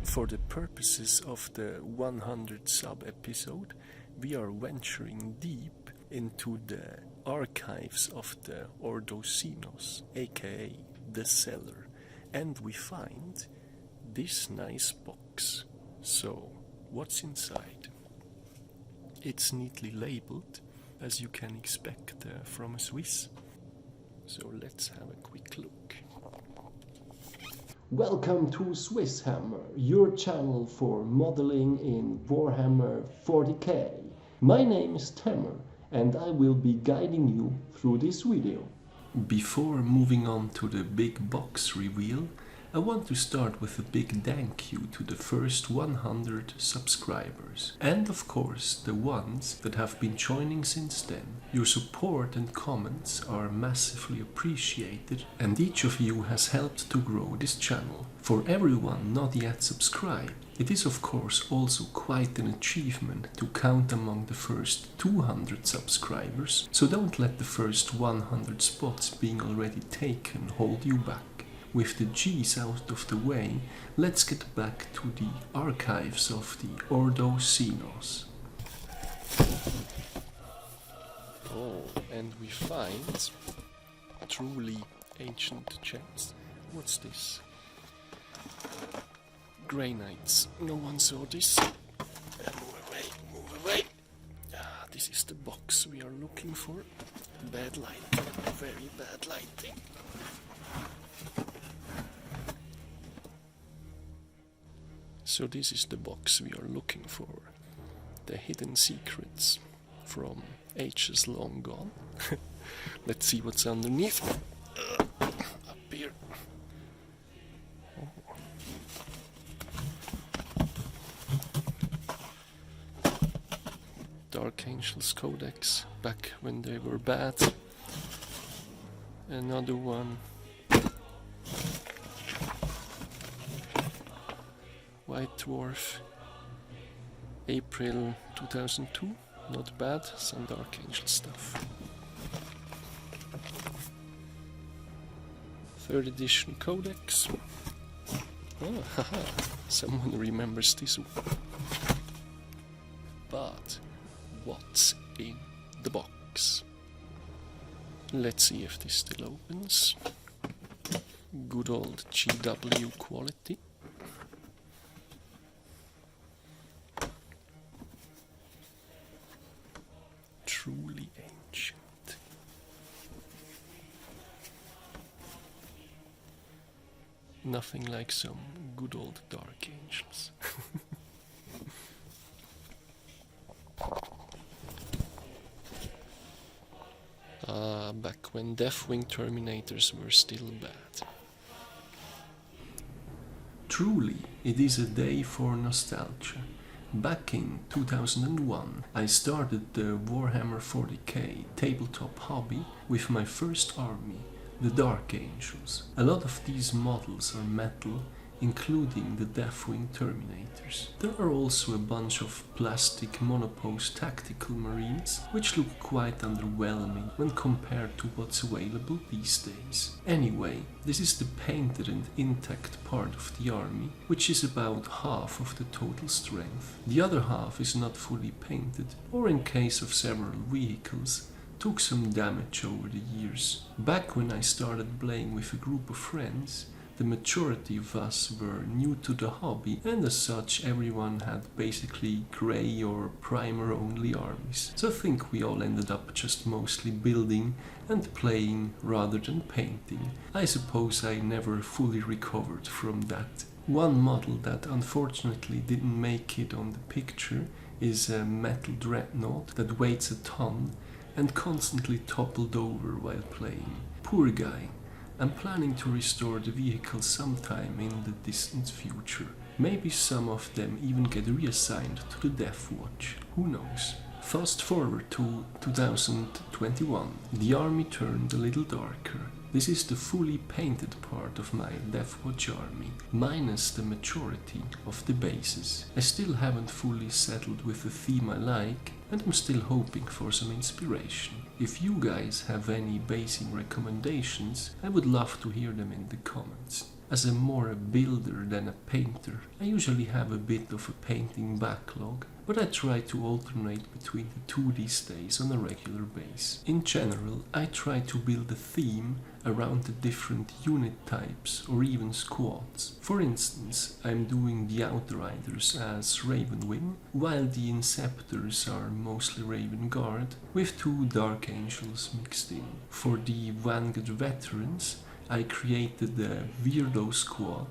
For the purposes of the 100 sub episode, we are venturing deep into the archives of the Ordo Xenos, aka the cellar, and we find this nice box. So, what's inside? It's neatly labeled, as you can expect from a Swiss. So let's have a quick look. Welcome to SwissHammer, your channel for modeling in Warhammer 40k. My name is Tammer, and I will be guiding you through this video. Before moving on to the big box reveal, I want to start with a big thank you to the first 100 subscribers, and of course the ones that have been joining since then. Your support and comments are massively appreciated, and each of you has helped to grow this channel. For everyone not yet subscribed, it is of course also quite an achievement to count among the first 200 subscribers, so don't let the first 100 spots being already taken hold you back. With the G's out of the way, let's get back to the archives of the Ordo Xenos. Oh, and we find truly ancient gems. What's this? Granites. No one saw this. Move away, move away. Ah, this is the box we are looking for. Bad lighting, very bad lighting. So this is the box we are looking for. The hidden secrets from ages long gone. Let's see what's underneath. Up here. Oh. Dark Angels Codex, back when they were bad. Another one. White Dwarf, April 2002, not bad, some Dark Angel stuff. 3rd edition Codex. Oh, haha, someone remembers this one. But what's in the box? Let's see if this still opens. Good old GW quality. Truly ancient. Nothing like some good old Dark Angels. Back when Deathwing Terminators were still bad. Truly, it is a day for nostalgia. Back in 2001, I started the Warhammer 40k tabletop hobby with my first army, the Dark Angels. A lot of these models are metal, including the Deathwing Terminators. There are also a bunch of plastic monopose tactical marines, which look quite underwhelming when compared to what's available these days. Anyway, this is the painted and intact part of the army, which is about half of the total strength. The other half is not fully painted, or in case of several vehicles, took some damage over the years. Back when I started playing with a group of friends, the majority of us were new to the hobby, and as such everyone had basically grey or primer only armies. So I think we all ended up just mostly building and playing rather than painting. I suppose I never fully recovered from that. One model that unfortunately didn't make it on the picture is a metal dreadnought that weighs a ton and constantly toppled over while playing. Poor guy. I'm planning to restore the vehicle sometime in the distant future. Maybe some of them even get reassigned to the Deathwatch. Who knows? Fast forward to 2021. The army turned a little darker. This is the fully painted part of my Deathwatch army, minus the majority of the bases. I still haven't fully settled with the theme I like, and I'm still hoping for some inspiration. If you guys have any basing recommendations, I would love to hear them in the comments. As I'm more a builder than a painter, I usually have a bit of a painting backlog, but I try to alternate between the two these days on a regular basis. In general, I try to build a theme around the different unit types or even squads. For instance, I'm doing the Outriders as Raven Wing, while the Inceptors are mostly Raven Guard, with 2 Dark Angels mixed in. For the Vanguard Veterans, I created the Weirdo Squad,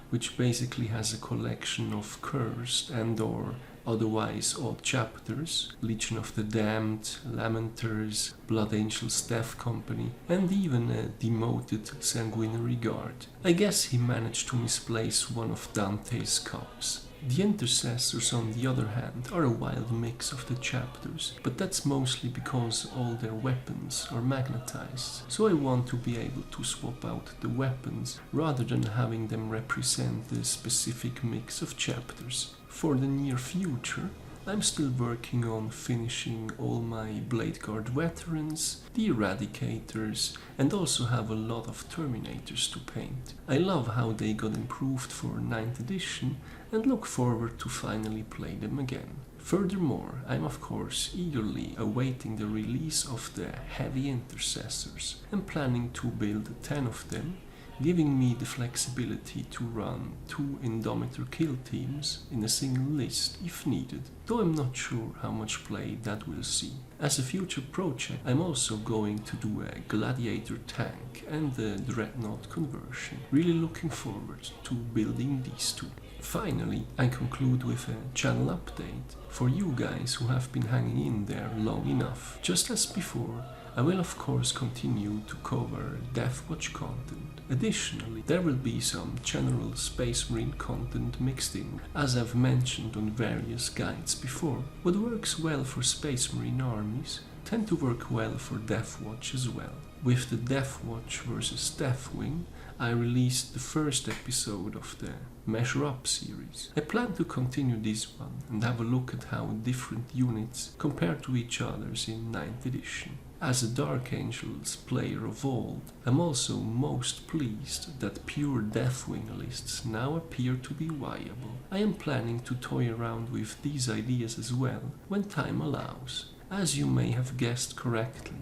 which basically has a collection of cursed and or otherwise odd chapters, Legion of the Damned, Lamenters, Blood Angels Death Company, and even a demoted Sanguinary Guard. I guess he managed to misplace one of Dante's cups. The Intercessors, on the other hand, are a wild mix of the chapters, but that's mostly because all their weapons are magnetized, so I want to be able to swap out the weapons rather than having them represent a specific mix of chapters. For the near future, I'm still working on finishing all my Blade Guard veterans, the Eradicators, and also have a lot of Terminators to paint. I love how they got improved for 9th edition and look forward to finally play them again. Furthermore, I'm of course eagerly awaiting the release of the Heavy Intercessors and planning to build 10 of them, giving me the flexibility to run 2 Indomitor kill teams in a single list if needed, though I'm not sure how much play that will see. As a future project, I'm also going to do a Gladiator tank and the Dreadnought conversion. Really looking forward to building these 2. Finally, I conclude with a channel update for you guys who have been hanging in there long enough. Just as before, I will of course continue to cover Deathwatch content. Additionally, there will be some general Space Marine content mixed in. As I've mentioned on various guides before, what works well for Space Marine armies tend to work well for Deathwatch as well. With the Deathwatch vs Deathwing, I released the first episode of the Measure Up series. I plan to continue this one and have a look at how different units compare to each others in 9th edition. As a Dark Angels player of old, I'm also most pleased that pure Deathwing lists now appear to be viable. I am planning to toy around with these ideas as well when time allows. As you may have guessed correctly,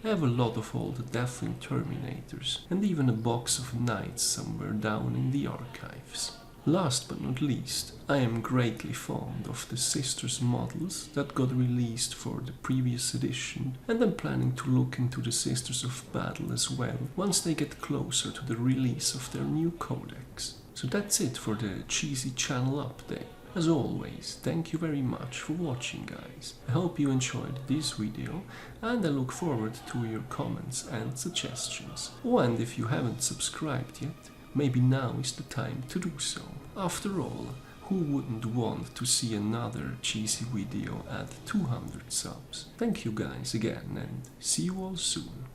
I have a lot of old Deathwing Terminators and even a box of Knights somewhere down in the archives. Last but not least, I am greatly fond of the Sisters models that got released for the previous edition, and I'm planning to look into the Sisters of Battle as well once they get closer to the release of their new codex. So that's it for the cheesy channel update. As always, thank you very much for watching, guys. I hope you enjoyed this video and I look forward to your comments and suggestions. Oh, and if you haven't subscribed yet, maybe now is the time to do so. After all, who wouldn't want to see another cheesy video at 200 subs? Thank you guys again and see you all soon.